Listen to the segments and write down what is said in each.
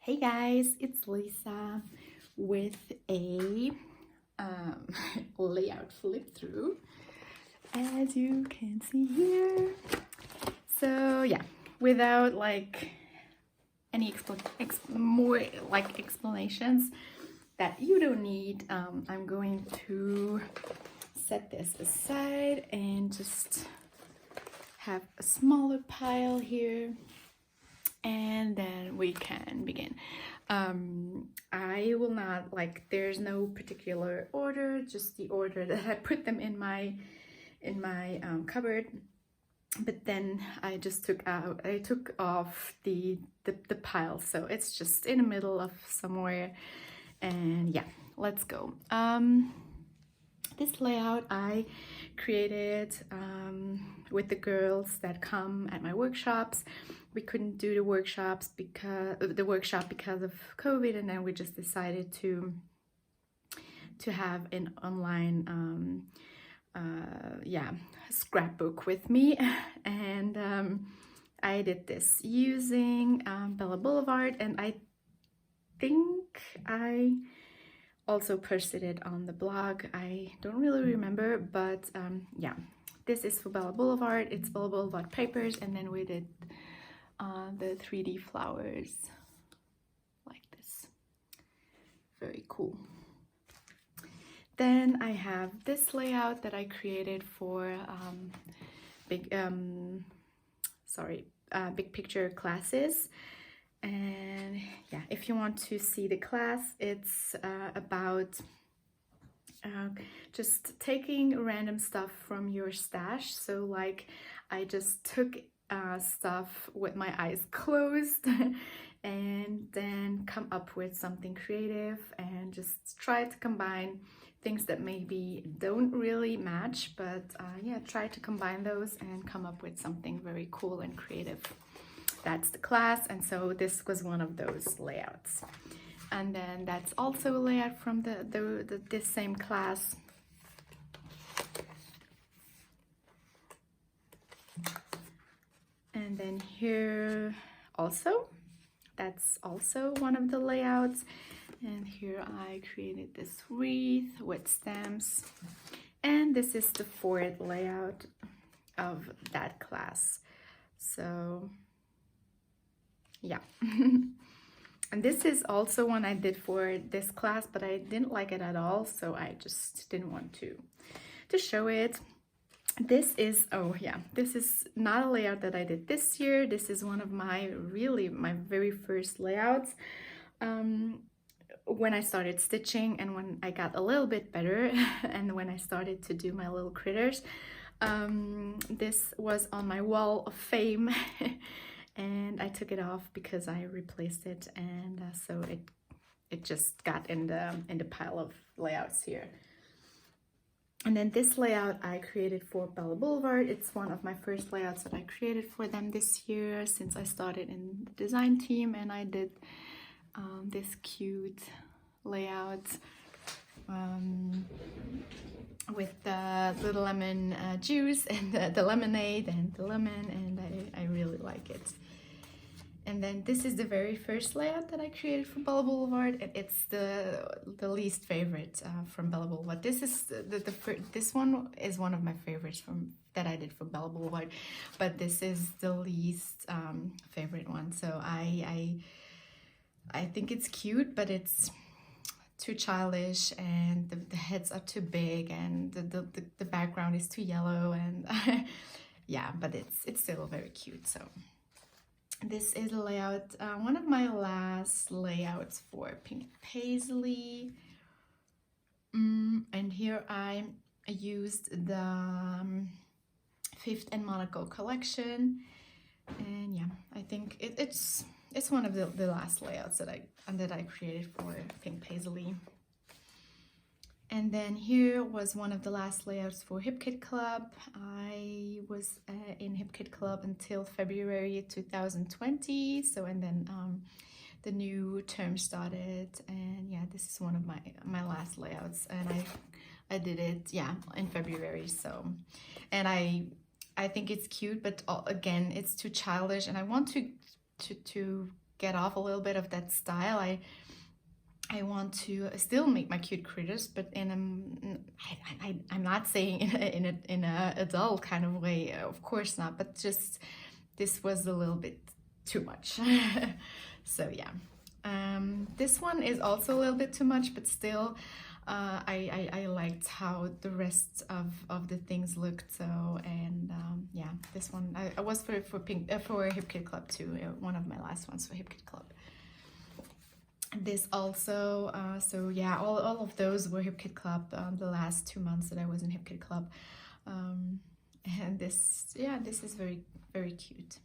Hey guys, it's Lisa with a layout flip through, as you can see here. So yeah, without like any more like explanations that you don't need, I'm going to set this aside and just have a smaller pile here, and then we can begin. I will not, like, there's no particular order, just the order that I put them in my cupboard. But then I just took off the pile, so it's just in the middle of somewhere. And yeah, let's go. This layout I created with the girls that come at my workshops. We couldn't do the workshop because of COVID, and then we just decided to have an online scrapbook with me. And I did this using Bella Boulevard, and I think I also posted it on the blog. I don't really remember, but yeah, this is for Bella Boulevard. It's Bella Boulevard papers, and then we did the 3D flowers like this. Very cool. Then I have this layout that I created for big picture classes. And yeah, if you want to see the class, it's about just taking random stuff from your stash. So like, I just took stuff with my eyes closed and then come up with something creative and just try to combine things that maybe don't really match, but yeah, try to combine those and come up with something very cool and creative. That's the class, and so this was one of those layouts. And then that's also a layout from this same class. And then here also, that's also one of the layouts. And here I created this wreath with stamps. And this is the fourth layout of that class. So yeah. And this is also one I did for this class, but I didn't like it at all, so I just didn't want to show it. This is, oh yeah, this is not a layout that I did this year. This is one of my very first layouts. When I started stitching and when I got a little bit better and when I started to do my little critters, this was on my wall of fame. And I took it off because I replaced it, and so it just got in the pile of layouts here. And then this layout I created for Bella Boulevard. It's one of my first layouts that I created for them this year, since I started in the design team, and I did this cute layout with the lemon juice and the lemonade and the lemon, and I really like it. And then this is the very first layout that I created for Bella Boulevard, and it's the least favorite from Bella Boulevard. This is this one is one of my favorites that I did for Bella Boulevard, but this is the least favorite one. So I think it's cute, but it's too childish, and the heads are too big, and the background is too yellow, and yeah, but it's still very cute. So this is a layout, one of my last layouts for Pink Paisley. And here I used the Fifth and Monaco collection, and yeah, I think it's one of the last layouts that I created for Pink Paisley. And then here was one of the last layouts for Hip Kit Club. I was in Hip Kit Club until February 2020. So, and then the new term started, and yeah, this is one of my last layouts, and I did it, yeah, in February. So, and I think it's cute, but again, it's too childish, and I want to get off a little bit of that style. I want to still make my cute critters, but I'm not saying in a adult kind of way, of course not, but just this was a little bit too much. So yeah, this one is also a little bit too much, but still I liked how the rest of the things looked. So, and yeah, this one I was for Hip Kit Club too, one of my last ones for Hip Kit Club. This also, so yeah, all of those were Hip Kit Club, the last 2 months that I was in Hip Kit Club. And this, yeah, this is very, very cute.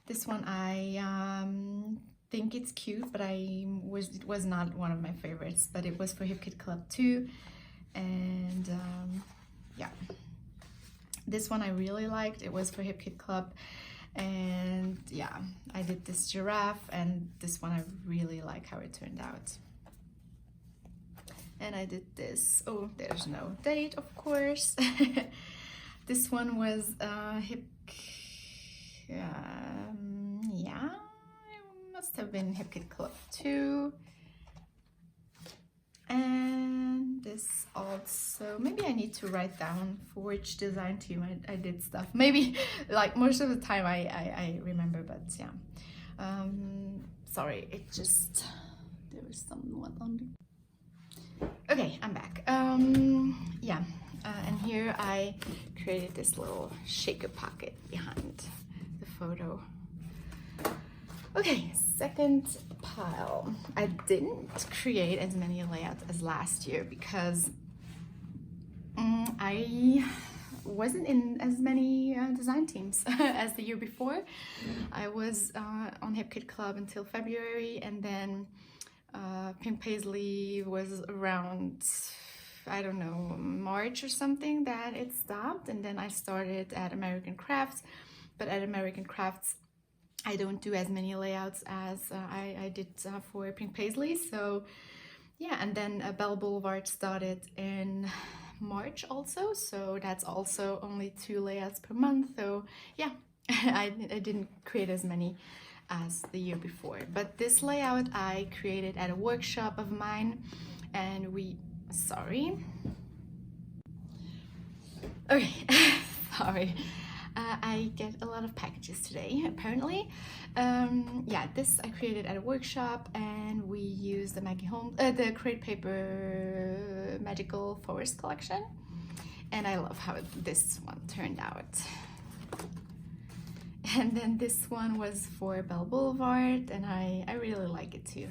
This one I think it's cute, but it was not one of my favorites, but it was for Hip Kit Club too. And yeah, this one I really liked. It was for Hip Kit Club. And yeah, I did this giraffe, and this one I really like how it turned out. And I did this, oh, there's no date, of course. This one was yeah, it must have been Hip Kit Club too. And this also, maybe I need to write down for which design team I did stuff. Maybe, like, most of the time I remember, but yeah. Sorry, it just, there was someone on the... Okay, I'm back. Yeah, and here I created this little shaker pocket behind the photo. Okay, second pile. I didn't create as many layouts as last year because I wasn't in as many design teams as the year before. I was on Hip Kit Club until February, and then Pink Paisley was around, I don't know, March or something that it stopped, and then I started at American Crafts. But at American Crafts I don't do as many layouts as I did for Pink Paisley. So yeah, and then Bell Boulevard started in March also, so that's also only 2 layouts per month. So yeah, I didn't create as many as the year before. But this layout I created at a workshop of mine, and sorry. Okay, sorry. I get a lot of packages today, apparently. Yeah, this I created at a workshop, and we used the Crate Paper Magical Forest collection, and I love how this one turned out. And then this one was for Bell Boulevard, and I really like it too.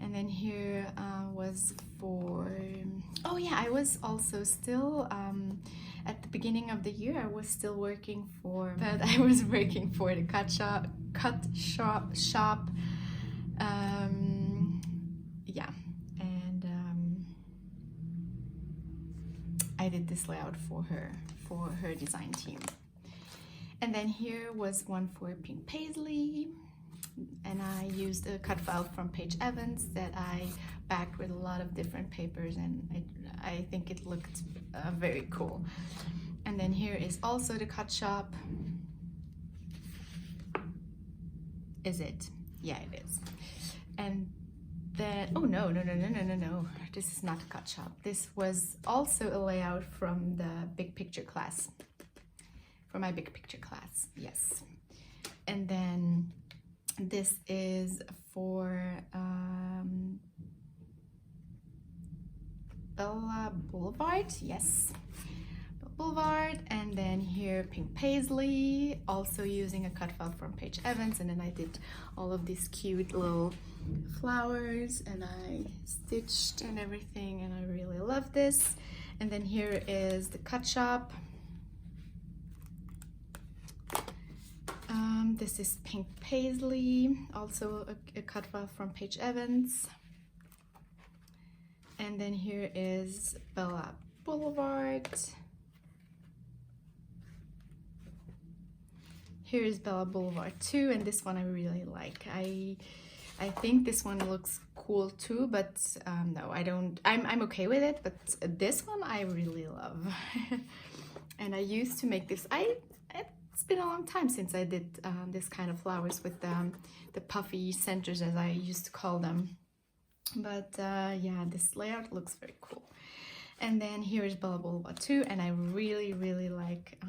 And then here was for, oh yeah, I was also still, at the beginning of the year, I was still working for, but I was working for the cut shop. Yeah, and I did this layout for her design team. And then here was one for Pink Paisley, and I used a cut file from Paige Evans that I backed with a lot of different papers, and I think it looked very cool. And then here is also the cut shop. Is it? Yeah, it is. And then, oh no, this is not a cut shop. This was also a layout from the Big Picture class, from my Big Picture class, yes. And then this is for Bella Boulevard, yes, Boulevard. And then here Pink Paisley, also using a cut file from Paige Evans, and then I did all of these cute little flowers, and I stitched and everything, and I really love this. And then here is the cut shop. This is Pink Paisley, also a cut file from Paige Evans. And then here is Bella Boulevard. Here is Bella Boulevard too, and this one I really like. I think this one looks cool too, but no, I don't. I'm okay with it, but this one I really love. And I used to make this. It's been a long time since I did this kind of flowers with the puffy centers, as I used to call them. But yeah, this layout looks very cool. And then here is Bella Boulevard 2, and I really, really like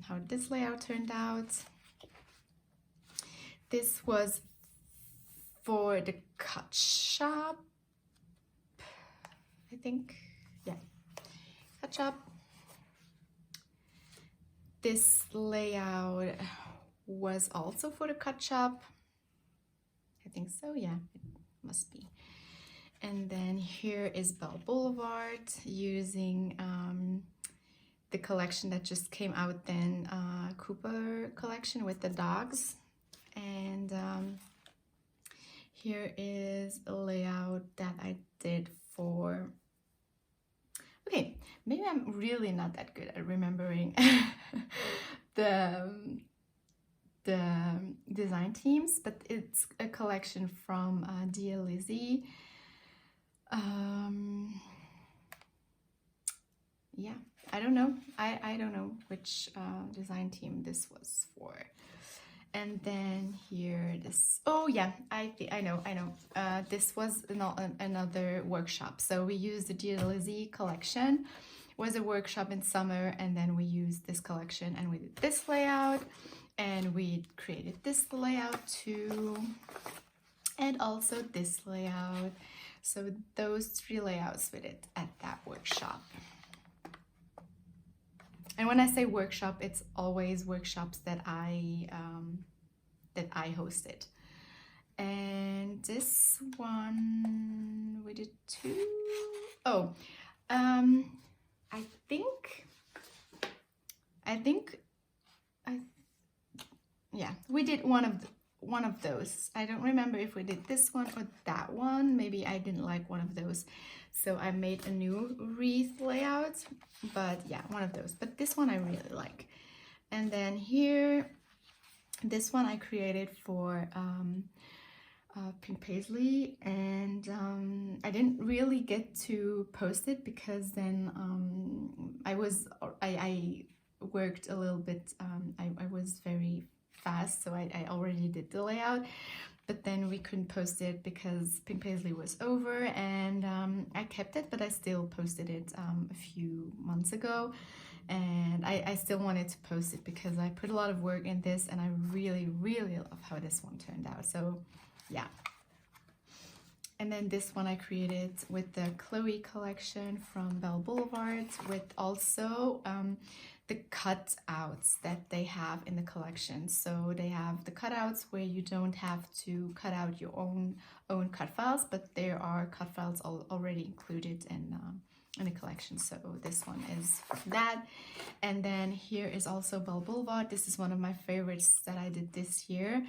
how this layout turned out. This was for the cut shop, I think. Yeah, cut shop. This layout was also for the cut shop. I think so, yeah, it must be. And then here is Bell Boulevard using the collection that just came out then, Cooper collection with the dogs. And here is a layout that I did for, okay, maybe I'm really not that good at remembering the design teams, but it's a collection from Dear Lizzie. Yeah, I don't know. I don't know which design team this was for. And then here this, oh yeah, I know. This was another workshop. So we used the Dear Lizzie collection. It was a workshop in summer, and then we used this collection and we did this layout, and we created this layout too, and also this layout. So those 3 layouts we did at that workshop. And when I say workshop, it's always workshops that I hosted. And this one we did 2. Oh, yeah, we did one of those. I don't remember if we did this one or that one. Maybe I didn't like one of those, so I made a new wreath layout. But yeah, one of those. But this one I really like. And then here, this one I created for Pink Paisley, and I didn't really get to post it because then I worked a little bit. I was very fast, so I already did the layout, but then we couldn't post it because Pink Paisley was over, and I kept it, but I still posted it a few months ago, and I still wanted to post it because I put a lot of work in this, and I really, really love how this one turned out. So yeah. And then this one I created with the Chloe collection from Bell Boulevard, with also the cutouts that they have in the collection. So they have the cutouts where you don't have to cut out your own cut files, but there are cut files already included in the collection. So this one is that. And then here is also Bell Boulevard. This is one of my favorites that I did this year.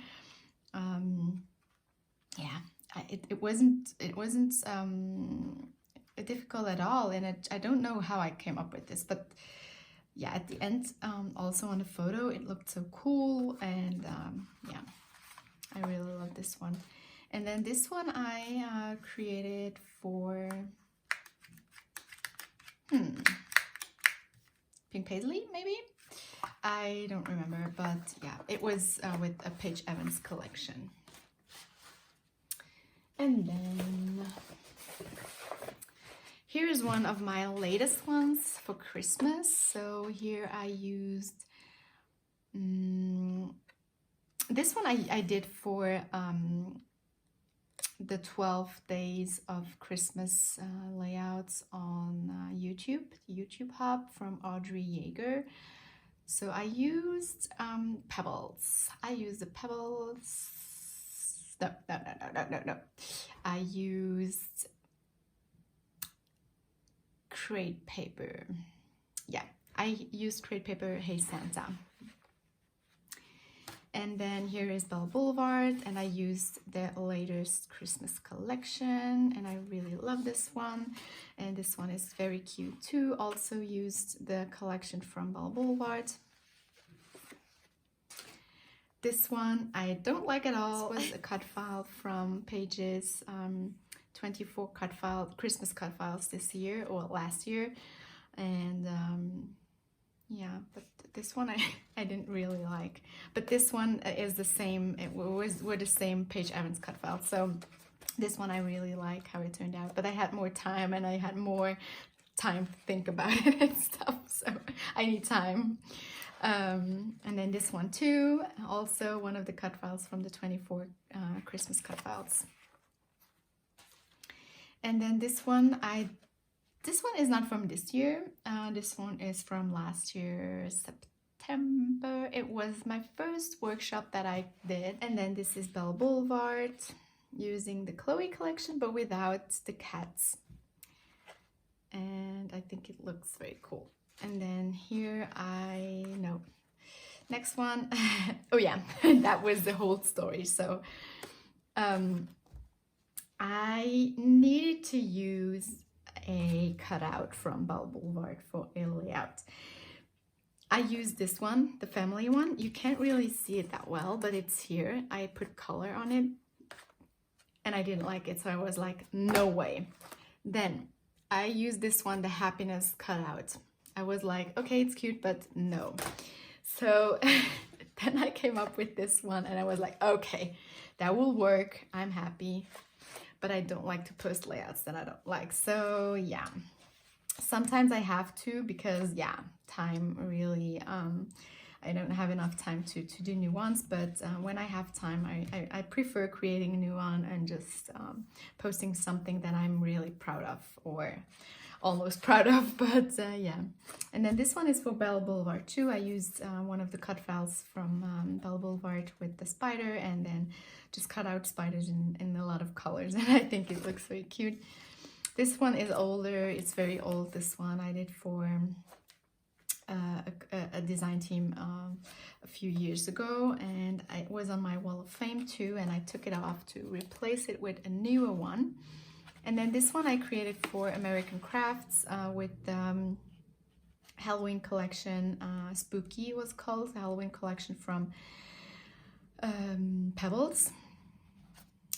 Yeah, it wasn't difficult at all, and I don't know how I came up with this, but yeah, at the end, also on the photo, it looked so cool, and yeah, I really love this one. And then this one I created for Pink Paisley, maybe? I don't remember, but yeah, it was with a Paige Evans collection. And then here is one of my latest ones for Christmas. So here I used this one I did for the 12 days of Christmas layouts on YouTube Hub from Audrey Yeager. So I used pebbles. I used the pebbles. No. I used crepe paper. Yeah, I used crepe paper Hey Santa. And then here is Bell Boulevard, and I used the latest Christmas collection, and I really love this one. And this one is very cute too. Also used the collection from Bell Boulevard. This one I don't like at all. This was a cut file from Paige's 24 Christmas cut files this year or last year, and Yeah, but this one I didn't really like. But this one is the same, were the same Paige Evans cut file. So this one I really like how it turned out. But I had more time and I had more time to think about it and stuff. So I need time. And then this one too, also one of the cut files from the 24 Christmas cut files. And then this one is not from this year. This one is from last year, September. It was my first workshop that I did. And then this is Belle Boulevard, using the Chloe collection, but without the cats. And I think it looks very cool. And then here next one. Oh yeah, that was the whole story. So I needed to use a cutout from Belle Boulevard for a layout. I used this one, the family one. You can't really see it that well, but it's here. I put color on it and I didn't like it, so I was like, no way. Then I used this one, the happiness cutout. I was like, okay, it's cute, but no. So then I came up with this one and I was like, okay, that will work. I'm happy. But I don't like to post layouts that I don't like. So yeah, sometimes I have to, because yeah, time really, I don't have enough time to do new ones. But when I have time, I prefer creating a new one and just posting something that I'm really proud of, or almost proud of. But yeah. And then this one is for Belle Boulevard too. I used one of the cut files from Belle Boulevard with the spider, and then just cut out spiders in a lot of colors, and I think it looks very cute. This one is older. It's very old. This one I did for a design team a few years ago, and it was on my wall of fame too, and I took it off to replace it with a newer one. And then this one I created for American Crafts with Halloween collection. Spooky was called, the Halloween collection from Pebbles.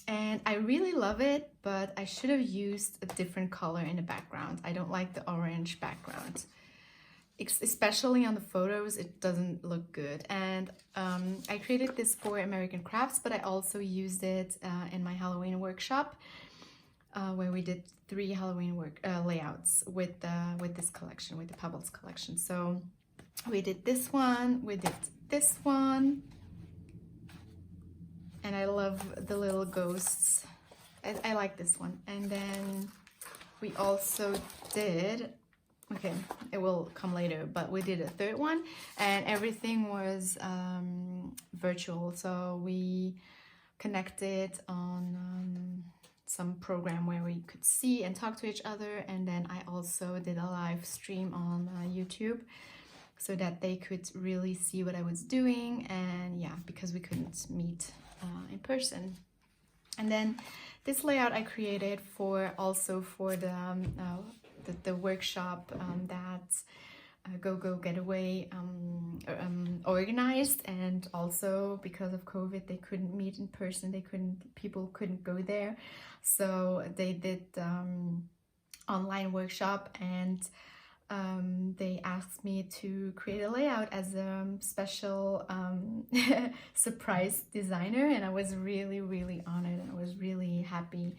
And I really love it, but I should have used a different color in the background. I don't like the orange background. Especially on the photos, it doesn't look good. And I created this for American Crafts, but I also used it in my Halloween workshop, where we did 3 Halloween layouts with this collection, with the Pebbles collection. So we did this one, we did this one, and I love the little ghosts. I like this one. And then we also did, okay, it will come later, but we did a 3rd one, and everything was virtual. So we connected on some program where we could see and talk to each other, and then I also did a live stream on YouTube so that they could really see what I was doing. And yeah, because we couldn't meet in person. And then this layout I created also for the workshop that Go Getaway organized, and also because of COVID they couldn't meet in person, people couldn't go there, so they did online workshop, and they asked me to create a layout as a special surprise designer, and I was really honored, and I was really happy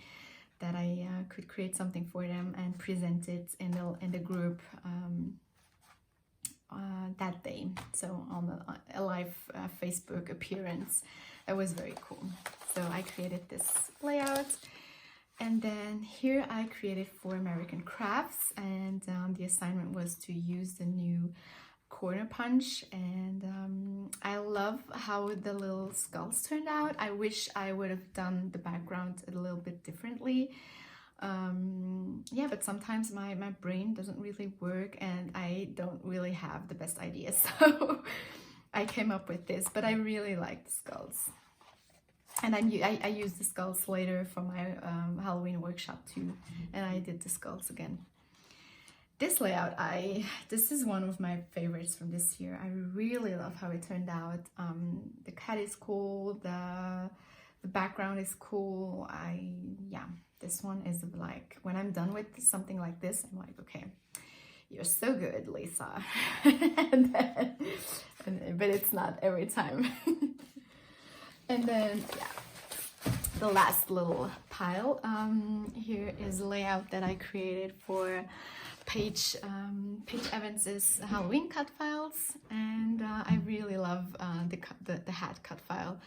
that I could create something for them and present it in the group that day. So on a live Facebook appearance. It was very cool. So I created this layout. And then here I created for American Crafts, and the assignment was to use the new corner punch, and I love how the little skulls turned out. I wish I would have done the background a little bit differently. Yeah, but sometimes my brain doesn't really work, and I don't really have the best ideas, so I came up with this. But I really like the skulls. And I used the skulls later for my Halloween workshop too, and I did the skulls again. This layout, this is one of my favorites from this year. I really love how it turned out. The cat is cool, the background is cool. Yeah, this one is like, when I'm done with something like this, I'm like, okay, "You're so good, Lisa." But it's not every time. And then, yeah, the last little pile. Here is a layout that I created for Paige Evans's Halloween cut files, and I really love the hat cut file.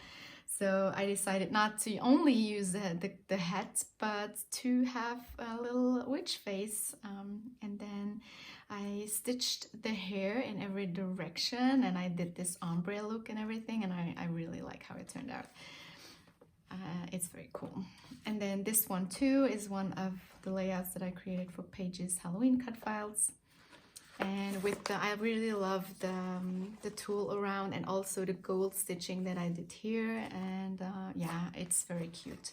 So I decided not to only use the hat, but to have a little witch face. And then I stitched the hair in every direction, and I did this ombre look and everything, and I really like how it turned out. It's very cool. And then this one too is one of the layouts that I created for Paige's Halloween cut files. And with I really love the tulle around, and also the gold stitching that I did here. And yeah, it's very cute.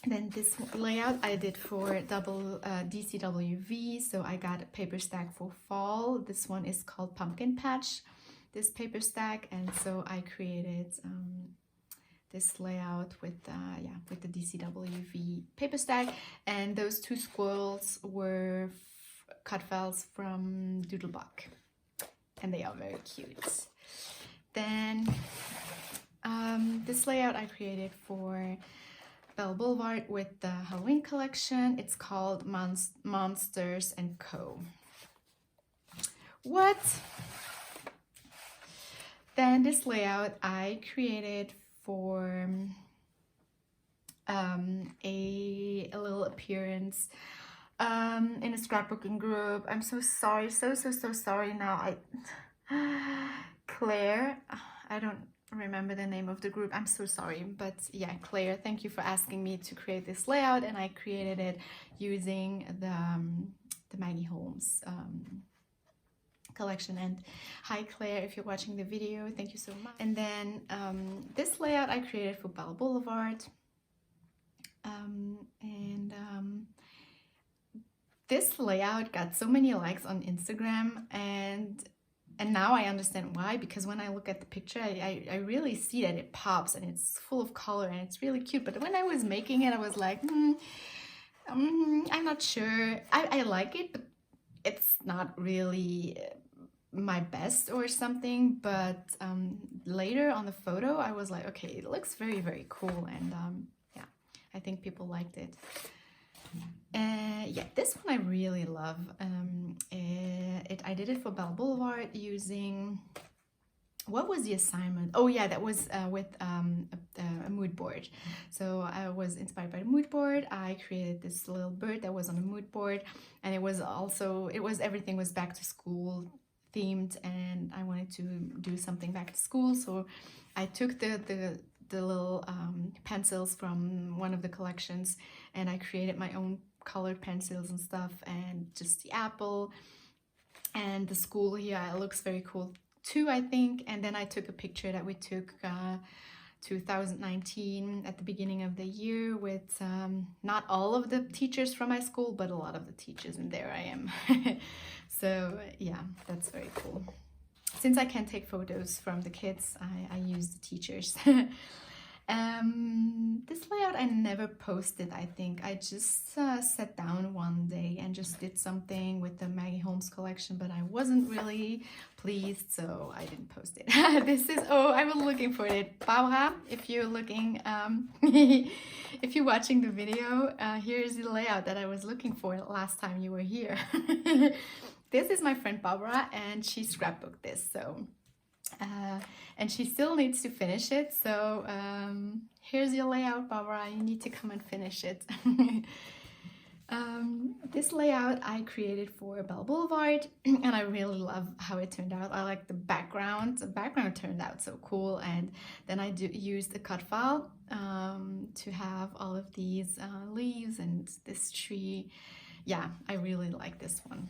Then this layout I did for double DCWV. So I got a paper stack for fall. This one is called Pumpkin Patch, this paper stack. And so I created this layout with the DCWV paper stack. And those two squirrels were cut files from Doodlebug, and they are very cute. Then this layout I created for Belle Boulevard with the Halloween collection. It's called Monsters and Co. What? Then this layout I created for a little appearance in a scrapbooking group. I'm so sorry, so sorry now. Claire, I don't remember the name of the group. I'm so sorry, but yeah, Claire, thank you for asking me to create this layout, and I created it using the Maggie Holmes collection. And hi Claire, if you're watching the video, thank you so much. And then this layout I created for Belle Boulevard, this layout got so many likes on Instagram, and now I understand why, because when I look at the picture, I really see that it pops and it's full of color and it's really cute. But when I was making it, I was like, I'm not sure. I like it, but it's not really my best or something. But later on the photo, I was like, okay, it looks very cool, and yeah, I think people liked it. Yeah, this one I really love. I did it for Belle Boulevard using, what was the assignment? Oh yeah, that was with a mood board. So I was inspired by the mood board. I created this little bird that was on the mood board, and everything was back to school themed, and I wanted to do something back to school. So I took the little pencils from one of the collections, and I created my own colored pencils and stuff, and just the apple and the school here. It looks very cool too, I think. And then I took a picture that we took 2019 at the beginning of the year with not all of the teachers from my school, but a lot of the teachers, and there I am. So yeah, that's very cool. Since I can't take photos from the kids, I use the teachers. This layout I never posted, I think. I just sat down one day and just did something with the Maggie Holmes collection, but I wasn't really pleased, so I didn't post it. This is, oh, I was looking for it. Barbara, if you're looking, if you're watching the video, here's the layout that I was looking for last time you were here. This is my friend Barbara, and she scrapbooked this, so and she still needs to finish it. So here's your layout, Barbara. You need to come and finish it. This layout I created for Belle Boulevard, and I really love how it turned out. I like the background. The background turned out so cool, and then I used a cut file to have all of these leaves and this tree. Yeah, I really like this one.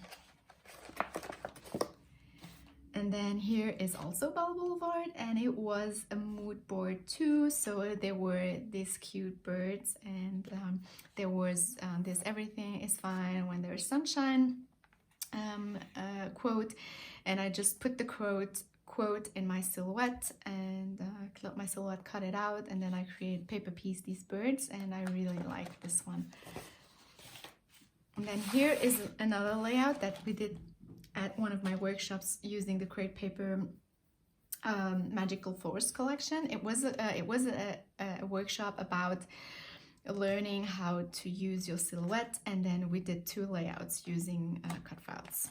And then here is also Belle Boulevard, and it was a mood board too. So there were these cute birds, and there was this "everything is fine when there's sunshine" quote, and I just put the quote in my silhouette, and my silhouette cut it out, and then I created paper piece these birds, and I really like this one. And then here is another layout that we did at one of my workshops using the crepe paper Magical Force collection. It was a workshop about learning how to use your silhouette, and then we did 2 layouts using cut files.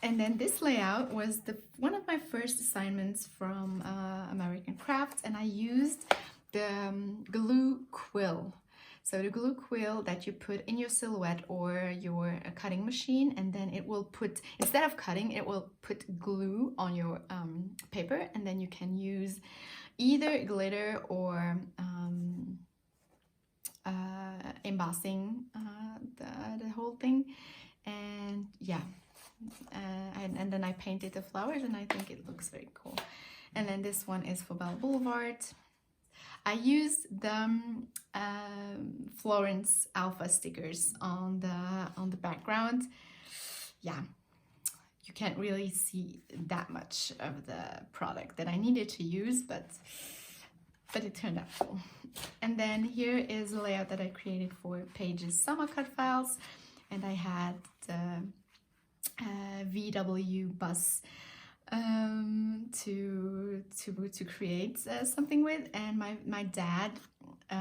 And then this layout was one of my first assignments from American Crafts, and I used the glue quill. So the glue quill that you put in your silhouette or your cutting machine, and then it will put, instead of cutting, it will put glue on your paper, and then you can use either glitter or embossing the whole thing. And yeah, and then I painted the flowers, and I think it looks very cool. And then this one is for Belle Boulevard. I used the Florence Alpha stickers on the background. Yeah, you can't really see that much of the product that I needed to use, but it turned out cool. And then here is a layout that I created for Paige's summer cut files, and I had the VW bus to create something with, and my dad,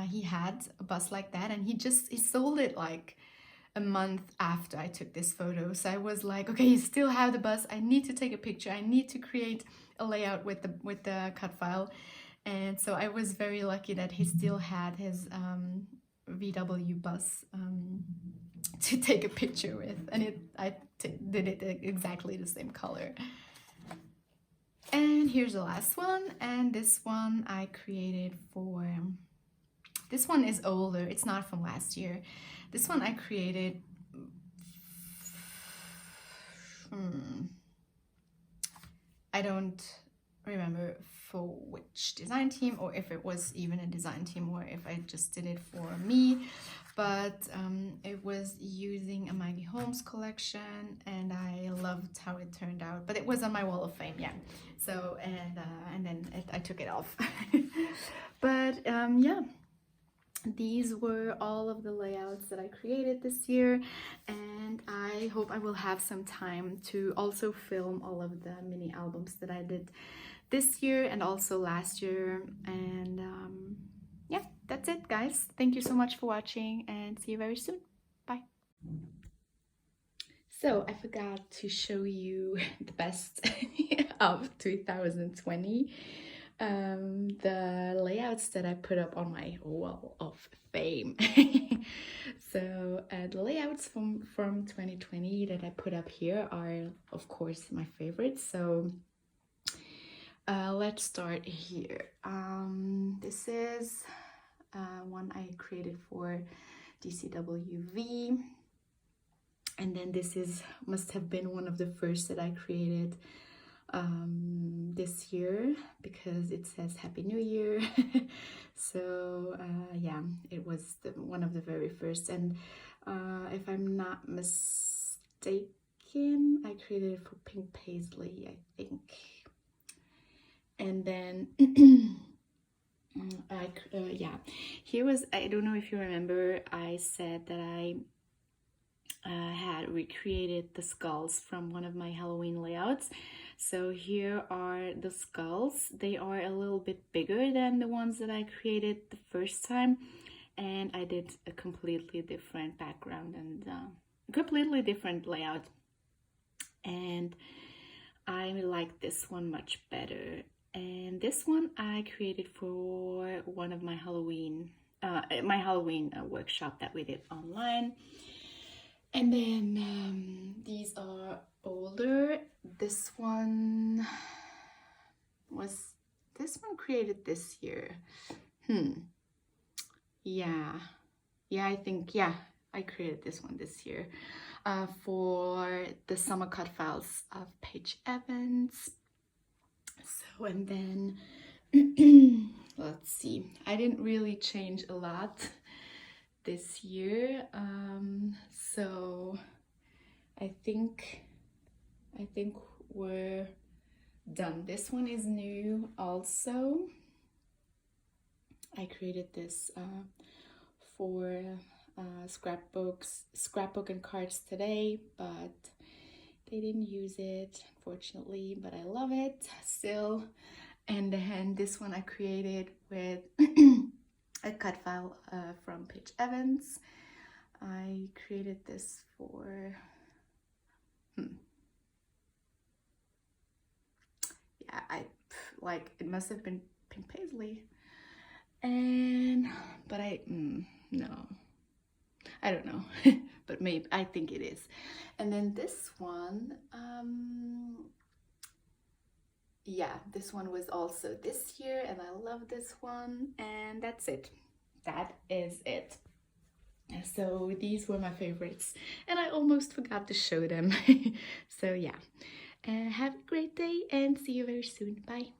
he had a bus like that, and he sold it like a month after I took this photo. So I was like, okay, you still have the bus, I need to take a picture, I need to create a layout with the cut file. And so I was very lucky that he still had his VW bus to take a picture with, and I did it exactly the same color. And here's the last one, and this one I created for, this one is older, it's not from last year. This one I created, I don't remember for which design team, or if it was even a design team, or if I just did it for me. But it was using a Mighty Holmes collection, and I loved how it turned out. But it was on my wall of fame, yeah. So, and then I took it off. But yeah, these were all of the layouts that I created this year, and I hope I will have some time to also film all of the mini albums that I did this year and also last year. And yeah, that's it, guys. Thank you so much for watching, and see you very soon. Bye. So I forgot to show you the best of 2020. The layouts that I put up on my wall of fame. So the layouts from 2020 that I put up here are, of course, my favorites. So let's start here. This is one I created for DCWV, and then this must have been one of the first that I created this year, because it says Happy New Year. So yeah, it was one of the very first, and if I'm not mistaken, I created it for Pink Paisley, I think. And then yeah, here was, I don't know if you remember, I said that I had recreated the skulls from one of my Halloween layouts. So here are the skulls. They are a little bit bigger than the ones that I created the first time, and I did a completely different background and completely different layout, and I like this one much better. And this one I created for one of my Halloween workshop that we did online. And then these are older. This one created this year. Yeah, I think, yeah, I created this one this year for the summer cut files of Paige Evans. So, and then let's see, I didn't really change a lot this year, so I think we're done. This one is new also. I created this for scrapbook and cards today, but they didn't use it, unfortunately, but I love it still. And then this one I created with a cut file from Paige Evans. I created this for, yeah, like, it must have been pink paisley. And, but no, I don't know, but maybe, I think it is. And then this one, yeah, this one was also this year, and I love this one. And that's it. That is it. So these were my favorites, and I almost forgot to show them. So yeah, have a great day and see you very soon. Bye.